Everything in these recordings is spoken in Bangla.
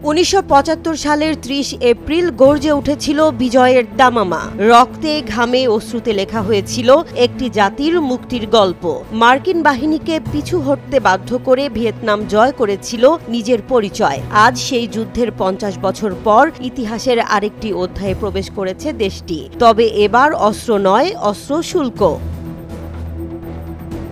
1975 সালের 30 এপ্রিল গর্জে উঠেছিল বিজয়ের দামামা। রক্তে ঘামে অশ্রুতে লেখা হয়েছিল একটি জাতির মুক্তির গল্প। মার্কিন বাহিনীকে পিছু হটতে বাধ্য করে ভিয়েতনাম জয় করেছিল নিজের পরিচয়। আজ সেই যুদ্ধের 50 বছর পর ইতিহাসের আরেকটি অধ্যায়ে প্রবেশ করেছে দেশটি। তবে এবার অস্ত্র নয়, অস্ত্র শুল্ক।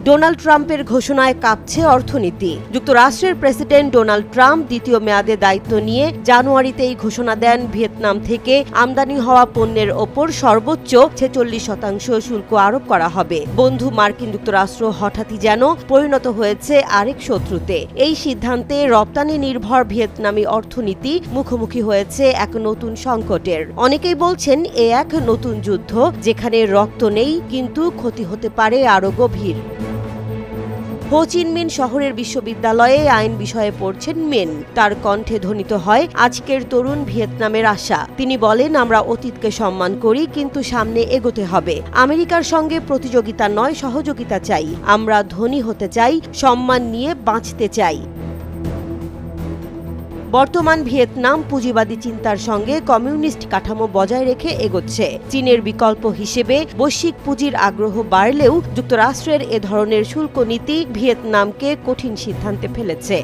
ডোনাল্ড ট্রাম্পের ঘোষণায় কাঁপছে অর্থনীতি। যুক্তরাষ্ট্রের প্রেসিডেন্ট ডোনাল্ড ট্রাম্প দ্বিতীয় মেয়াদে দায়িত্ব নিয়ে জানুয়ারিতেই ঘোষণা দেন ভিয়েতনাম থেকে আমদানি হওয়া পণ্যের ওপর সর্বোচ্চ 46% শুল্ক আরোপ করা হবে। বন্ধু মার্কিন যুক্তরাষ্ট্র হঠাৎই যেন পরিণত হয়েছে আরেক শত্রুতে। এই সিদ্ধান্তে রপ্তানি নির্ভর ভিয়েতনামি অর্থনীতি মুখোমুখি হয়েছে এক নতুন সংকটের। অনেকেই বলছেন এ এক নতুন যুদ্ধ, যেখানে রক্ত নেই, কিন্তু ক্ষতি হতে পারে আরও গভীর। হো চি মিন শহরের বিশ্ববিদ্যালয়ে আইন বিষয়ে পড়ছেন মিন। তার কণ্ঠে ধ্বনিত হয় আজকের তরুণ ভিয়েতনামের আশা। তিনি বলেন, আমরা অতীতকে সম্মান করি, কিন্তু সামনে এগোতে হবে। আমেরিকার সঙ্গে প্রতিযোগিতা নয়, সহযোগিতা চাই। আমরা ধনী হতে চাই, সম্মান নিয়ে বাঁচতে চাই। বর্তমান ভিয়েতনাম পুঁজিবাদী চিন্তার সঙ্গে কমিউনিস্ট কাঠামো বজায় রেখে এগোচ্ছে। চীনের বিকল্প হিসেবে বৈশ্বিক পুঁজির আগ্রহ বাড়লেও যুক্তরাষ্ট্রের এ ধরনের শুল্ক নীতি ভিয়েতনামকে কঠিন সিদ্ধান্তে ফেলেছে।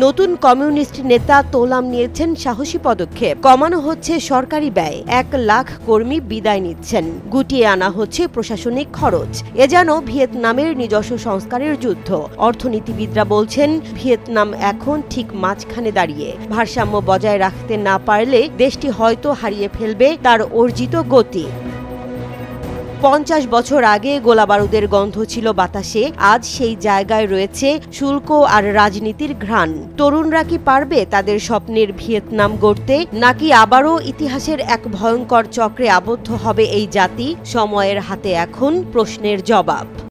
নতুন কমিউনিস্ট নেতা তোলাম নিয়েছেন সাহসী পদক্ষেপ। কমানো হচ্ছে সরকারি ব্যয়, 1 লাখ কর্মী বিদায় নিচ্ছেন, গুটিয়ে আনা হচ্ছে প্রশাসনিক খরচ। এ যেন ভিয়েতনামের নিজস্ব সংস্কারের যুদ্ধ। অর্থনীতিবিদরা বলছেন, ভিয়েতনাম এখন ঠিক মাঝখানে দাঁড়িয়ে। ভারসাম্য বজায় রাখতে না পারলে দেশটি হয়তো হারিয়ে ফেলবে তার অর্জিত গতি। 50 বছর আগে গোলাবারুদের গন্ধ ছিল বাতাসে, আজ সেই জায়গায় রয়েছে শুল্ক আর রাজনীতির ঘ্রাণ। তরুণরা কি পারবে তাদের স্বপ্নের ভিয়েতনাম গড়তে, নাকি আবারও ইতিহাসের এক ভয়ঙ্কর চক্রে আবদ্ধ হবে এই জাতি? সময়ের হাতে এখন প্রশ্নের জবাব।